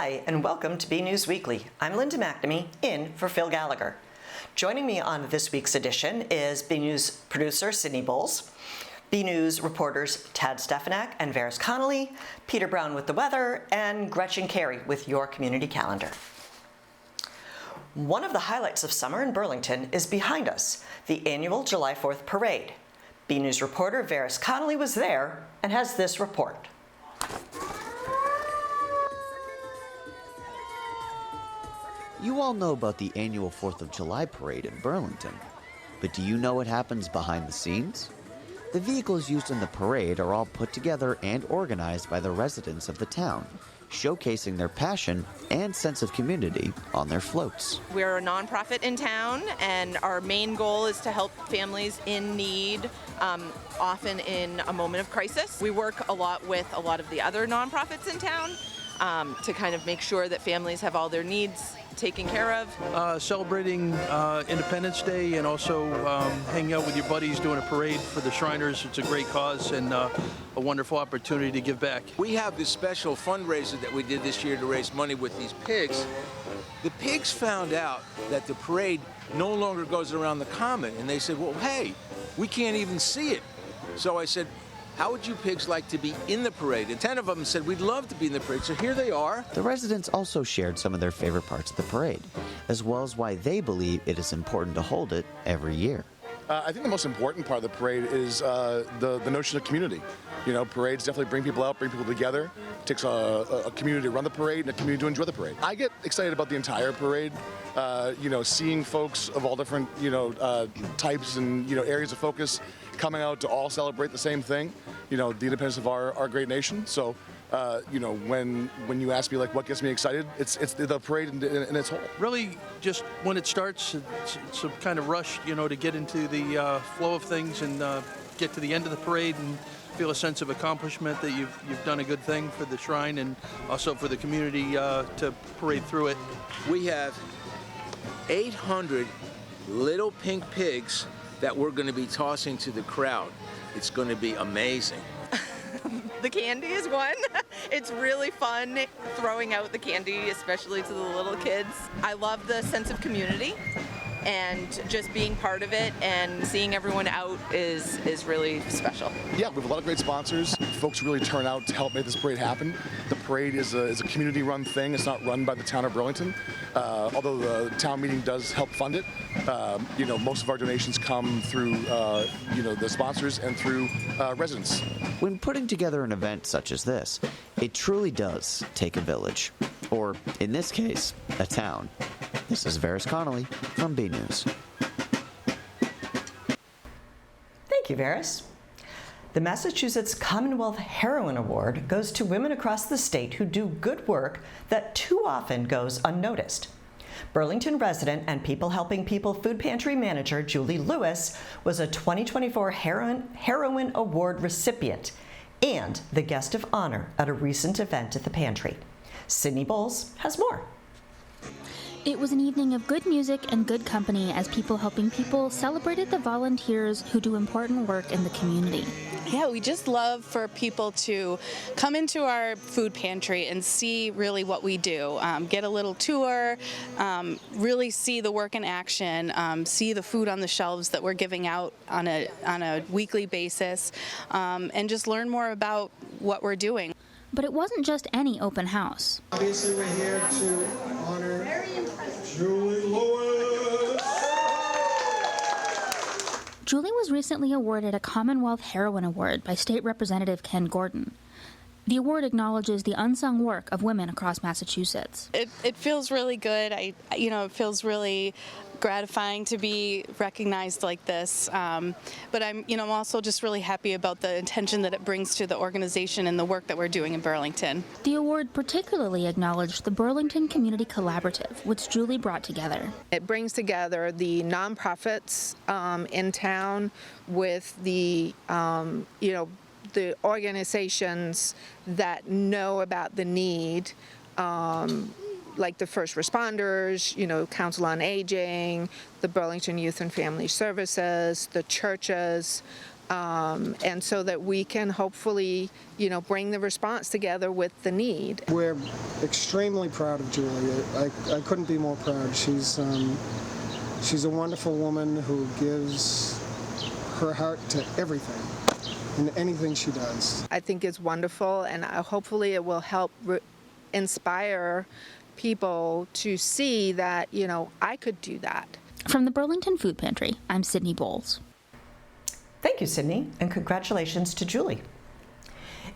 Hi, and welcome to BNEWS Weekly. I'm Linda McNamee, in for Phil Gallagher. Joining me on this week's edition is BNews producer Sydney Bowles, BNews reporters Tad Stefanak and Varys Connolly, Peter Brown with the weather, and Gretchen Carey with your community calendar. One of the highlights of summer in Burlington is behind us, the annual July 4th parade. BNews reporter Varys Connolly was there and has this report. You all know about the annual 4th of July parade in Burlington, but do you know what happens behind the scenes? The vehicles used in the parade are all put together and organized by the residents of the town, showcasing their passion and sense of community on their floats. We're a nonprofit in town, and our main goal is to help families in need, often in a moment of crisis. We work a lot with a lot of the other nonprofits in town to kind of make sure that families have all their needs taken care of. Celebrating Independence Day and also hanging out with your buddies, doing a parade for the Shriners. It's a great cause and a wonderful opportunity to give back. We have this special fundraiser that we did this year to raise money with these pigs. The pigs found out that the parade no longer goes around the common, and they said, well, hey, we can't even see it. So I said, how would you pigs like to be in the parade? And 10 of them said, we'd love to be in the parade. So here they are. The residents also shared some of their favorite parts of the parade, as well as why they believe it is important to hold it every year. I think the most important part of the parade is the notion of community. You know, parades definitely bring people out, bring people together. It takes a community to run the parade and a community to enjoy the parade. I get excited about the entire parade. Seeing folks of all different, types and, areas of focus coming out to all celebrate the same thing, the independence of our great nation. So, when you ask me, like, what gets me excited, it's the parade in its whole. Really, just when it starts, it's a kind of rush, to get into the flow of things and get to the end of the parade and feel a sense of accomplishment that you've done a good thing for the shrine and also for the community to parade through it. We have 800 little pink pigs that we're going to be tossing to the crowd. It's going to be amazing. The candy is one. It's really fun throwing out the candy, especially to the little kids. I love the sense of community, and just being part of it and seeing everyone out is really special. Yeah, we have a lot of great sponsors. Folks really turn out to help make this parade happen. The parade is a community-run thing. It's not run by the town of Burlington, although the town meeting does help fund it. Most of our donations come through, the sponsors and through residents. When putting together an event such as this, it truly does take a village, or in this case, a town. This is Varys Connolly from BNews. Thank you, Varys. The Massachusetts Commonwealth Heroine Award goes to women across the state who do good work that too often goes unnoticed. Burlington resident and People Helping People Food Pantry manager Julie Lewis was a 2024 Heroine Award recipient and the guest of honor at a recent event at the Pantry. Sydney Bowles has more. It was an evening of good music and good company as People Helping People celebrated the volunteers who do important work in the community. Yeah, we just love for people to come into our food pantry and see really what we do. Get a little tour, really see the work in action, see the food on the shelves that we're giving out on a weekly basis, and just learn more about what we're doing. But it wasn't just any open house. Obviously, we're here to honor Julie Lewis. Julie was recently awarded a Commonwealth Heroine Award by State Representative Ken Gordon. The award acknowledges the unsung work of women across Massachusetts. It feels really good. It feels really gratifying to be recognized like this. But I'm also just really happy about the attention that it brings to the organization and the work that we're doing in Burlington. The award particularly acknowledged the Burlington Community Collaborative, which Julie brought together. It brings together the nonprofits in town with the the organizations that know about the need, like the first responders, Council on Aging, the Burlington Youth and Family Services, the churches, and so that we can hopefully, bring the response together with the need. We're extremely proud of Julie. I couldn't be more proud. She's a wonderful woman who gives her heart to everything and anything she does. I think it's wonderful, and hopefully it will help inspire people to see that, I could do that. From the Burlington Food Pantry, I'm Sydney Bowles. Thank you, Sydney, and congratulations to Julie.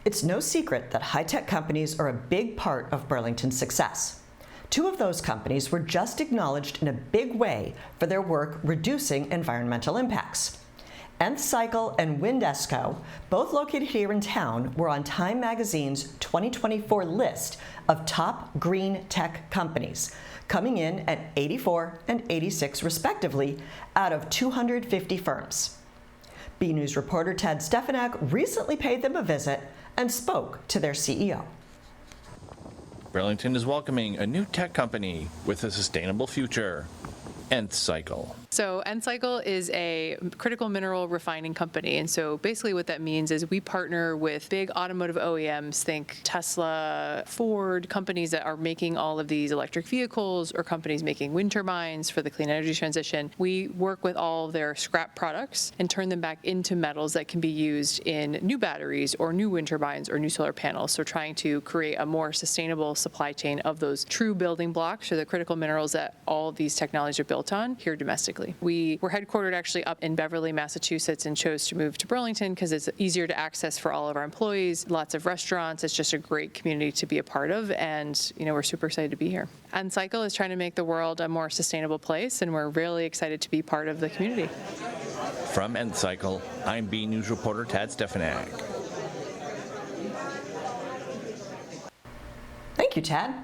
It's no secret that high-tech companies are a big part of Burlington's success. 2 of those companies were just acknowledged in a big way for their work reducing environmental impacts. Nth Cycle and Windesco, both located here in town, were on Time Magazine's 2024 list of top green tech companies, coming in at 84 and 86 respectively out of 250 firms. BNews reporter Ted Stefanak recently paid them a visit and spoke to their CEO. Burlington is welcoming a new tech company with a sustainable future, Nth Cycle. So Nth Cycle is a critical mineral refining company, and so basically what that means is we partner with big automotive OEMs, think Tesla, Ford, companies that are making all of these electric vehicles, or companies making wind turbines for the clean energy transition. We work with all of their scrap products and turn them back into metals that can be used in new batteries or new wind turbines or new solar panels. So trying to create a more sustainable supply chain of those true building blocks, or the critical minerals that all of these technologies are built on here domestically. We were headquartered actually up in Beverly, Massachusetts, and chose to move to Burlington because it's easier to access for all of our employees, lots of restaurants. It's just a great community to be a part of, and we're super excited to be here. Nth Cycle is trying to make the world a more sustainable place, and we're really excited to be part of the community. From Nth Cycle, I'm BNews reporter Ted Stefanak. Thank you, Ted.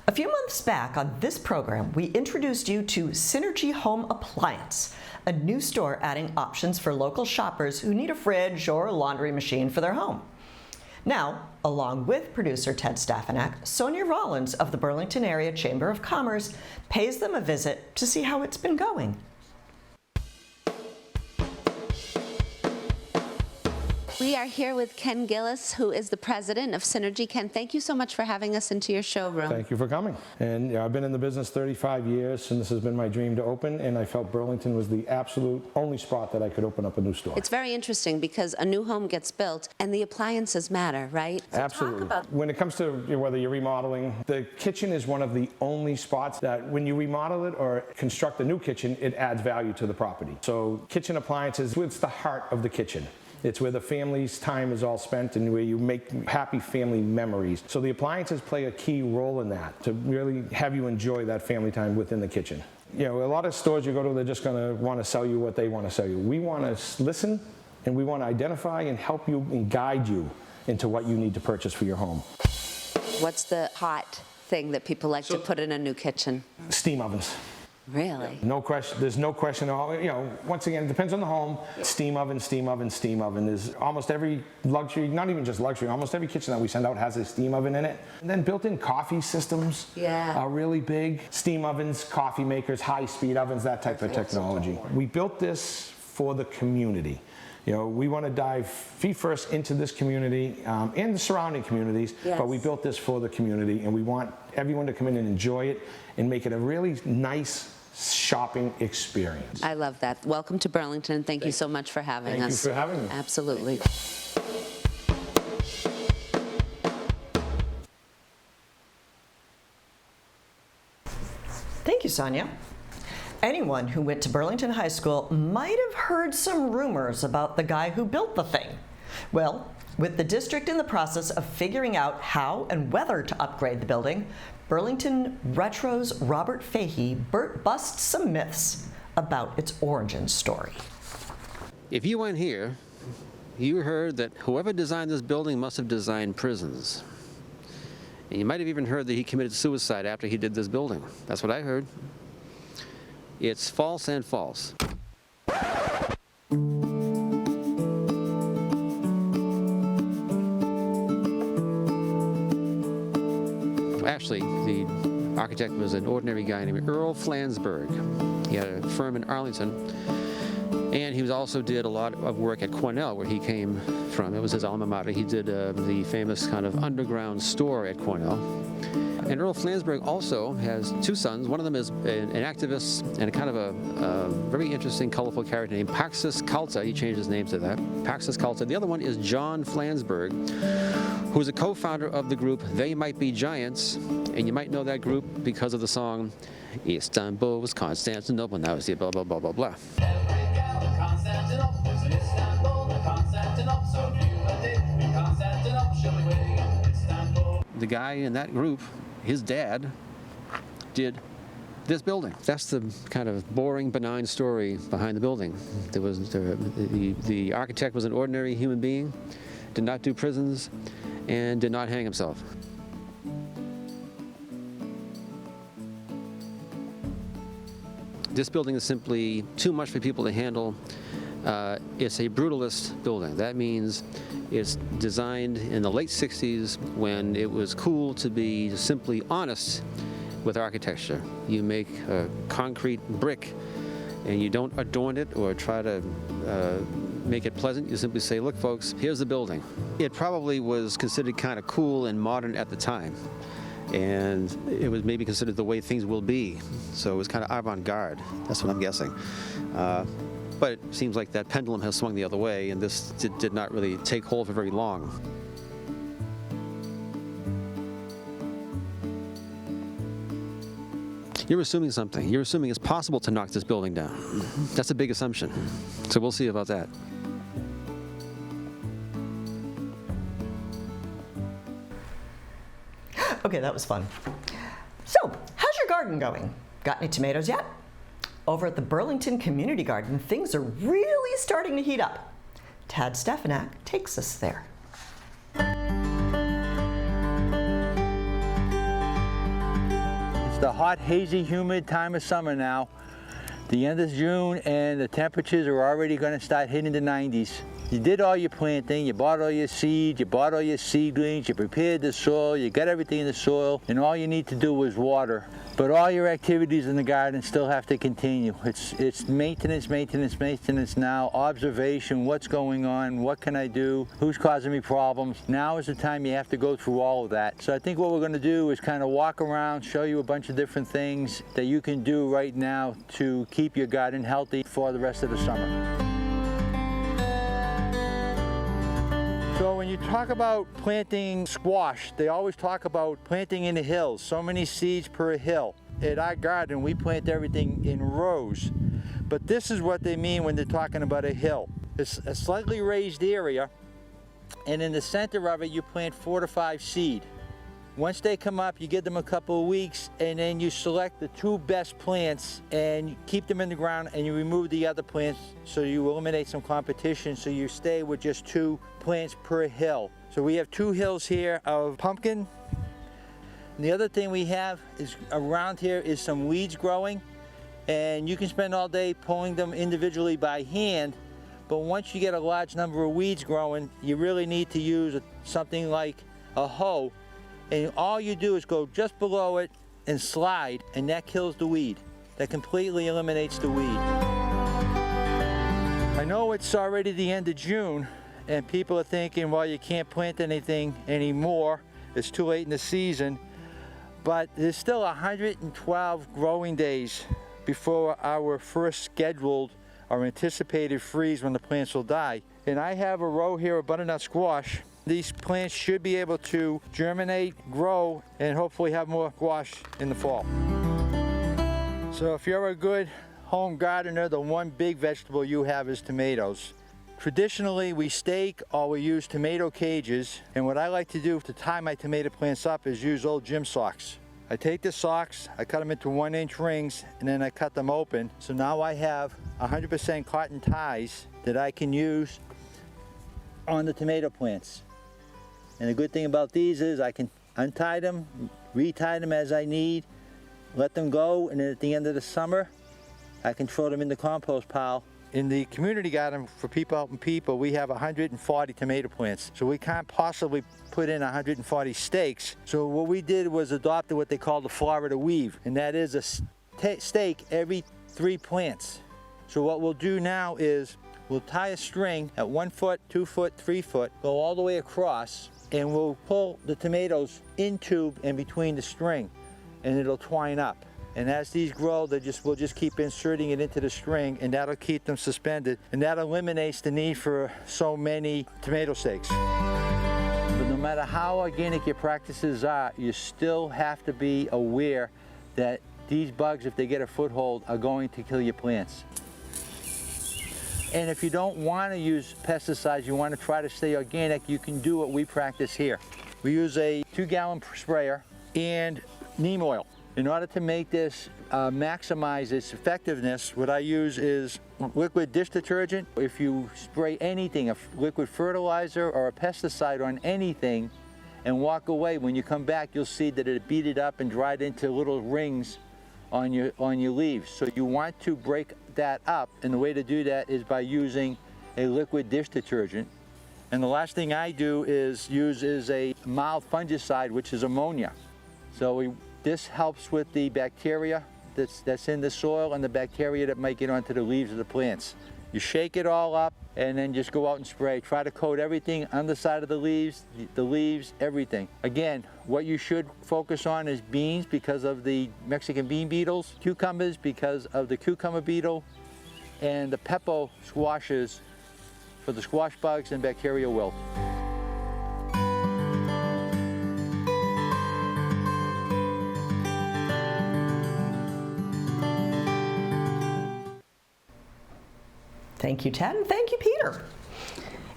A few months back on this program, we introduced you to Synergy Home Appliance, a new store adding options for local shoppers who need a fridge or a laundry machine for their home. Now, along with producer Ted Stefanak, Sonia Rollins of the Burlington Area Chamber of Commerce pays them a visit to see how it's been going. We are here with Ken Gillis, who is the president of Synergy. Ken, thank you so much for having us into your showroom. Thank you for coming. And I've been in the business 35 years, and this has been my dream to open, and I felt Burlington was the absolute only spot that I could open up a new store. It's very interesting because a new home gets built, and the appliances matter, right? So absolutely. When it comes to whether you're remodeling, the kitchen is one of the only spots that when you remodel it or construct a new kitchen, it adds value to the property. So kitchen appliances, it's the heart of the kitchen. It's where the family's time is all spent and where you make happy family memories. So the appliances play a key role in that, to really have you enjoy that family time within the kitchen. A lot of stores you go to, they're just going to want to sell you what they want to sell you. We want to listen, and we want to identify and help you and guide you into what you need to purchase for your home. What's the hot thing that people like to put in a new kitchen? Steam ovens. Really? No question. There's no question at all. Once again, it depends on the home. Steam oven, steam oven, steam oven. There's almost every luxury, not even just luxury, almost every kitchen that we send out has a steam oven in it. And then built-in coffee systems are really big. Steam ovens, coffee makers, high-speed ovens, that type of technology. We built this for the community. We want to dive feet first into this community and the surrounding communities, but we built this for the community, and we want everyone to come in and enjoy it and make it a really nice shopping experience. I love that. Welcome to Burlington. Thank you so much for having us. Thank you for having me. Absolutely. Thank you, Sonia. Anyone who went to Burlington High School might have heard some rumors about the guy who built the thing. Well, with the district in the process of figuring out how and whether to upgrade the building, Burlington Retro's Robert Fahey busts some myths about its origin story. If you went here, you heard that whoever designed this building must have designed prisons. And you might have even heard that he committed suicide after he did this building. That's what I heard. It's false and false. Actually, the architect was an ordinary guy named Earl Flansburgh. He had a firm in Arlington. And he also did a lot of work at Cornell, where he came from. It was his alma mater. He did the famous kind of underground store at Cornell. And Earl Flansburgh also has two sons. One of them is an activist and a kind of a very interesting, colorful character named Paxis Kalta. He changed his name to that. Paxis Kalta. The other one is John Flansburgh, who is a co-founder of the group They Might Be Giants. And you might know that group because of the song Istanbul was Constantinople, now it's the blah, blah, blah, blah, blah. The guy in that group, his dad, did this building. That's the kind of boring, benign story behind the building. The architect was an ordinary human being, did not do prisons, and did not hang himself. This building is simply too much for people to handle. It's a brutalist building. That means it's designed in the late 60s when it was cool to be simply honest with architecture. You make a concrete brick and you don't adorn it or try to make it pleasant. You simply say, look folks, here's the building. It probably was considered kind of cool and modern at the time. And it was maybe considered the way things will be. So it was kind of avant-garde. That's what I'm guessing. But it seems like that pendulum has swung the other way, and this did not really take hold for very long. You're assuming something. You're assuming it's possible to knock this building down. That's a big assumption. So we'll see about that. Okay, that was fun. So, how's your garden going? Got any tomatoes yet? Over at the Burlington Community Garden, things are really starting to heat up. Tad Stefanak takes us there. It's the hot, hazy, humid time of summer now. The end of June, and the temperatures are already going to start hitting the 90s. You did all your planting, you bought all your seeds, you bought all your seedlings, you prepared the soil, you got everything in the soil, and all you need to do is water. But all your activities in the garden still have to continue. It's maintenance, maintenance, maintenance now, observation, what's going on, what can I do, who's causing me problems. Now is the time you have to go through all of that. So I think what we're going to do is kind of walk around, show you a bunch of different things that you can do right now to keep your garden healthy for the rest of the summer. So when you talk about planting squash, they always talk about planting in the hills, so many seeds per hill. At our garden, we plant everything in rows. But this is what they mean when they're talking about a hill. It's a slightly raised area, and in the center of it, you plant 4 to 5 seed. Once they come up, you give them a couple of weeks, and then you select the 2 best plants and keep them in the ground, and you remove the other plants so you eliminate some competition, so you stay with just 2 plants per hill. So we have 2 hills here of pumpkin. And the other thing we have is around here is some weeds growing, and you can spend all day pulling them individually by hand, but once you get a large number of weeds growing, you really need to use something like a hoe. And all you do is go just below it and slide, and that kills the weed. That completely eliminates the weed. I know it's already the end of June, and people are thinking, well, you can't plant anything anymore. It's too late in the season. But there's still 112 growing days before our first scheduled or anticipated freeze when the plants will die. And I have a row here of butternut squash. These plants should be able to germinate, grow, and hopefully have more squash in the fall. So if you're a good home gardener, the one big vegetable you have is tomatoes. Traditionally, we stake or we use tomato cages, and what I like to do to tie my tomato plants up is use old gym socks. I take the socks, I cut them into 1-inch rings, and then I cut them open. So now I have 100% cotton ties that I can use on the tomato plants. And the good thing about these is I can untie them, retie them as I need, let them go, and then at the end of the summer, I can throw them in the compost pile. In the community garden for People Helping People, we have 140 tomato plants. So we can't possibly put in 140 stakes. So what we did was adopted what they call the Florida weave, and that is a stake every 3 plants. So what we'll do now is we'll tie a string at 1 foot, 2 foot, 3 foot, go all the way across, and we'll pull the tomatoes into and between the string, and it'll twine up. And as these grow, we'll just keep inserting it into the string, and that'll keep them suspended, and that eliminates the need for so many tomato stakes. But no matter how organic your practices are, you still have to be aware that these bugs, if they get a foothold, are going to kill your plants. And if you don't want to use pesticides, you want to try to stay organic, you can do what we practice here. We use a 2-gallon sprayer and neem oil. In order to make this maximize its effectiveness, what I use is liquid dish detergent. If you spray anything, a liquid fertilizer or a pesticide on anything, and walk away, when you come back, you'll see that it beat it up and dried into little rings on your leaves. So you want to break that up, and the way to do that is by using a liquid dish detergent. And the last thing I do is use a mild fungicide, which is ammonia. So this helps with the bacteria that's in the soil and the bacteria that might get onto the leaves of the plants. You shake it all up and then just go out and spray. Try to coat everything, underside of the leaves, everything. Again, what you should focus on is beans because of the Mexican bean beetles, cucumbers because of the cucumber beetle, and the peppo squashes for the squash bugs and bacterial wilt. Thank you, Ted, and thank you, Peter.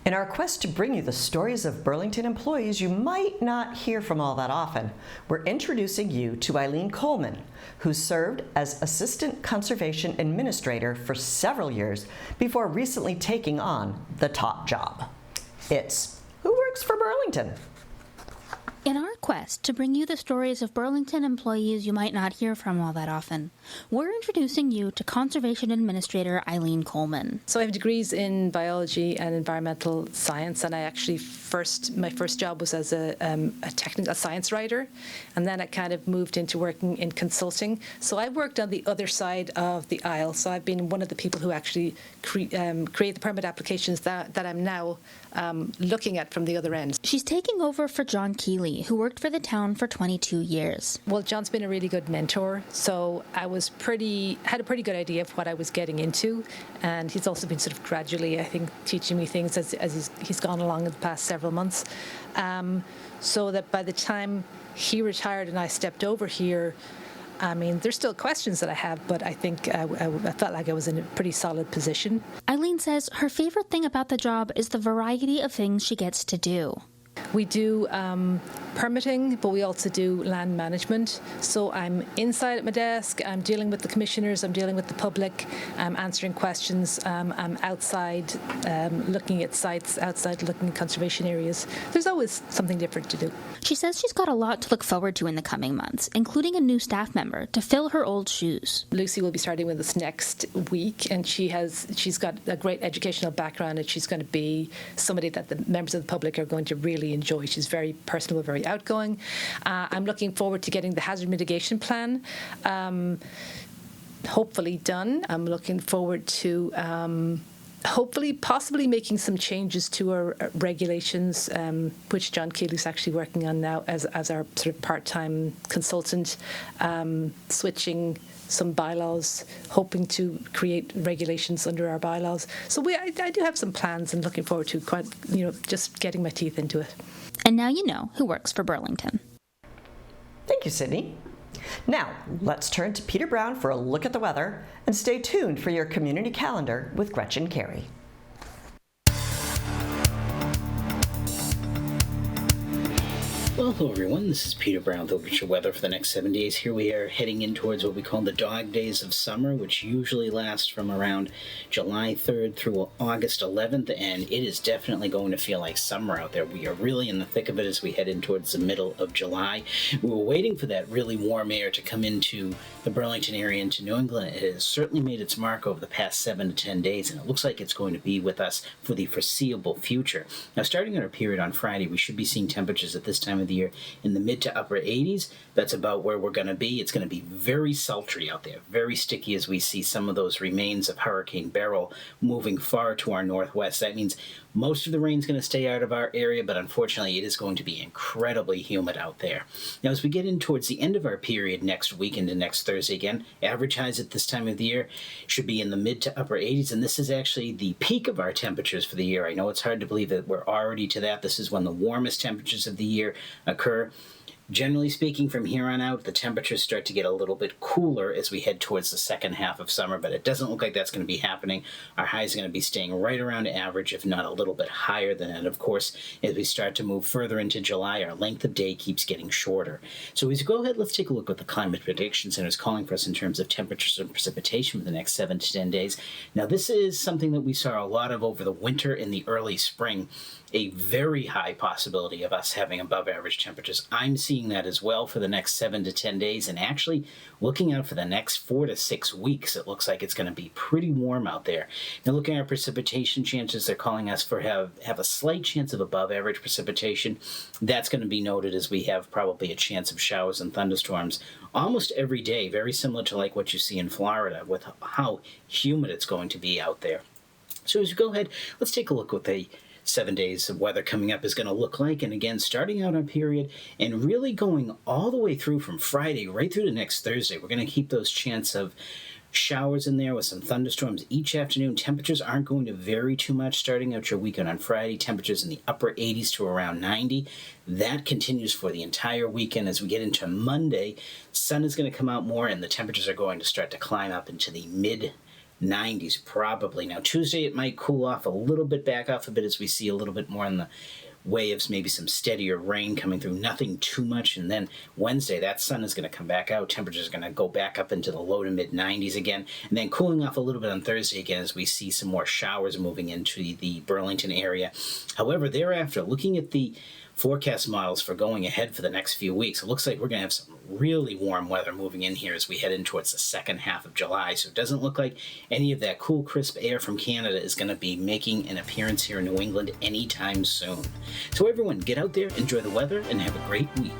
In our quest to bring you the stories of Burlington employees you might not hear from all that often, we're introducing you to Eileen Coleman, who served as Assistant Conservation Administrator for several years before recently taking on the top job. It's Who Works for Burlington? In our quest to bring you the stories of Burlington employees you might not hear from all that often, we're introducing you to Conservation Administrator Eileen Coleman. So I have degrees in biology and environmental science, and I actually my first job was as a science writer, and then I kind of moved into working in consulting. So I worked on the other side of the aisle. So I've been one of the people who actually create the permit applications that I'm now looking at from the other end. She's taking over for John Keeley, who worked for the town for 22 years. Well, John's been a really good mentor, so I had a pretty good idea of what I was getting into, and he's also been sort of gradually, I think, teaching me things as he's gone along in the past several months, so that by the time he retired and I stepped over here, I mean, there's still questions that I have, but I think I felt like I was in a pretty solid position. Eileen says her favorite thing about the job is the variety of things she gets to do. We do permitting, but we also do land management. So I'm inside at my desk, I'm dealing with the commissioners, I'm dealing with the public, I'm answering questions, I'm outside looking at sites, outside looking at conservation areas. There's always something different to do. She says she's got a lot to look forward to in the coming months, including a new staff member to fill her old shoes. Lucy will be starting with us next week, and she's got a great educational background, and she's going to be somebody that the members of the public are going to really enjoy. She's very personable, very outgoing. I'm looking forward to getting the hazard mitigation plan hopefully done. I'm looking forward to possibly making some changes to our regulations, which John Keeley's actually working on now as our sort of part-time consultant, switching some bylaws, hoping to create regulations under our bylaws. So I do have some plans and looking forward to just getting my teeth into it. And now you know who works for Burlington. Thank you, Sydney. Now, let's turn to Peter Brown for a look at the weather, and stay tuned for your community calendar with Gretchen Carey. Well, hello everyone, this is Peter Brown with your weather for the next 7 days. Here we are heading in towards what we call the dog days of summer, which usually last from around July 3rd through August 11th, and it is definitely going to feel like summer out there. We are really in the thick of it as we head in towards the middle of July. We were waiting for that really warm air to come into the Burlington area into New England. It has certainly made its mark over the past 7 to 10 days, and it looks like it's going to be with us for the foreseeable future. Now, starting in our period on Friday, we should be seeing temperatures at this time of the the year in the mid to upper 80s. That's about where we're going to be. It's going to be very sultry out there, very sticky as we see some of those remains of Hurricane Beryl moving far to our northwest. That means most of the rain's going to stay out of our area, but unfortunately it is going to be incredibly humid out there. Now, as we get in towards the end of our period next week into next Thursday again, average highs at this time of the year should be in the mid to upper 80s, and this is actually the peak of our temperatures for the year. I know it's hard to believe that we're already to that. This is when the warmest temperatures of the year occur. Generally speaking, from here on out, the temperatures start to get a little bit cooler as we head towards the second half of summer, but it doesn't look like that's going to be happening. Our highs are going to be staying right around average, if not a little bit higher than that. Of course, as we start to move further into July, our length of day keeps getting shorter. So as we go ahead, let's take a look at what the Climate Prediction Center is calling for us in terms of temperatures and precipitation for the next 7 to 10 days. Now, this is something that we saw a lot of over the winter and the early spring. A very high possibility of us having above average temperatures. I'm seeing that as well for the next 7 to 10 days, and actually looking out for the next 4 to 6 weeks, it looks like it's going to be pretty warm out there. Now, looking at our precipitation chances, they're calling us for have a slight chance of above average precipitation. That's going to be noted as we have probably a chance of showers and thunderstorms almost every day, very similar to like what you see in Florida with how humid it's going to be out there. So as we go ahead, let's take a look what the 7 days of weather coming up is going to look like. And again, starting out our period and really going all the way through from Friday right through to next Thursday. We're going to keep those chance of showers in there with some thunderstorms each afternoon. Temperatures aren't going to vary too much starting out your weekend on Friday. Temperatures in the upper 80s to around 90. That continues for the entire weekend. As we get into Monday, sun is going to come out more and the temperatures are going to start to climb up into the mid 90s probably. Now, Tuesday it might cool off a little bit, back off a bit as we see a little bit more in the way of maybe some steadier rain coming through, nothing too much. And then Wednesday, that sun is going to come back out. Temperatures are going to go back up into the low to mid 90s again, and then cooling off a little bit on Thursday again as we see some more showers moving into the Burlington area. However, thereafter, looking at the forecast models for going ahead for the next few weeks, it looks like we're going to have some really warm weather moving in here as we head in towards the second half of July. So it doesn't look like any of that cool, crisp air from Canada is going to be making an appearance here in New England anytime soon. So everyone, get out there, enjoy the weather, and have a great week.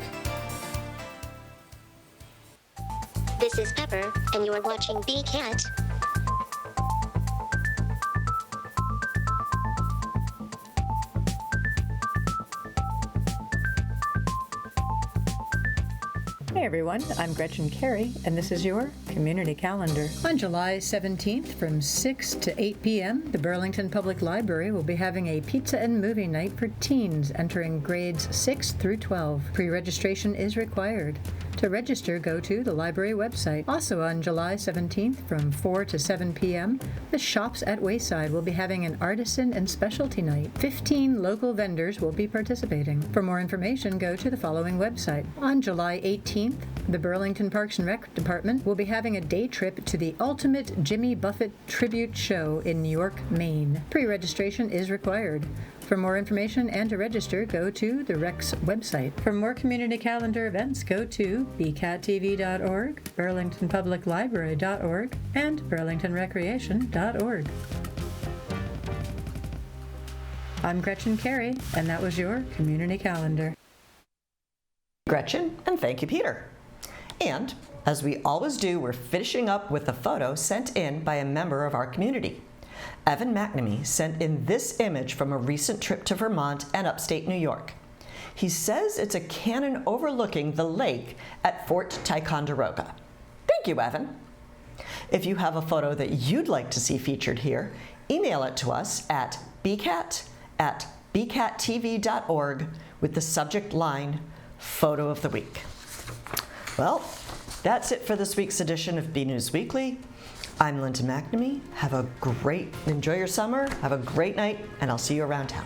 This is Pepper, and you are watching BCAT. Hey everyone, I'm Gretchen Carey, and this is your Community Calendar. On July 17th from 6 to 8 p.m., the Burlington Public Library will be having a pizza and movie night for teens entering grades 6 through 12. Pre-registration is required. To register, go to the library website. Also on July 17th from 4 to 7 p.m., the Shops at Wayside will be having an artisan and specialty night. 15 local vendors will be participating. For more information, go to the following website. On July 18th, the Burlington Parks and Rec Department will be having a day trip to the Ultimate Jimmy Buffett Tribute Show in York, Maine. Pre-registration is required. For more information and to register, go to the Rec's website. For more community calendar events, go to bcattv.org, burlingtonpubliclibrary.org, and burlingtonrecreation.org. I'm Gretchen Carey, and that was your Community Calendar. Gretchen, and thank you, Peter. And, as we always do, we're finishing up with a photo sent in by a member of our community. Evan McNamee sent in this image from a recent trip to Vermont and upstate New York. He says it's a cannon overlooking the lake at Fort Ticonderoga. Thank you, Evan. If you have a photo that you'd like to see featured here, email it to us at bcat@bcattv.org with the subject line, Photo of the Week. Well, that's it for this week's edition of BNEWS Weekly. I'm Linda McNamee. Enjoy your summer, have a great night, and I'll see you around town.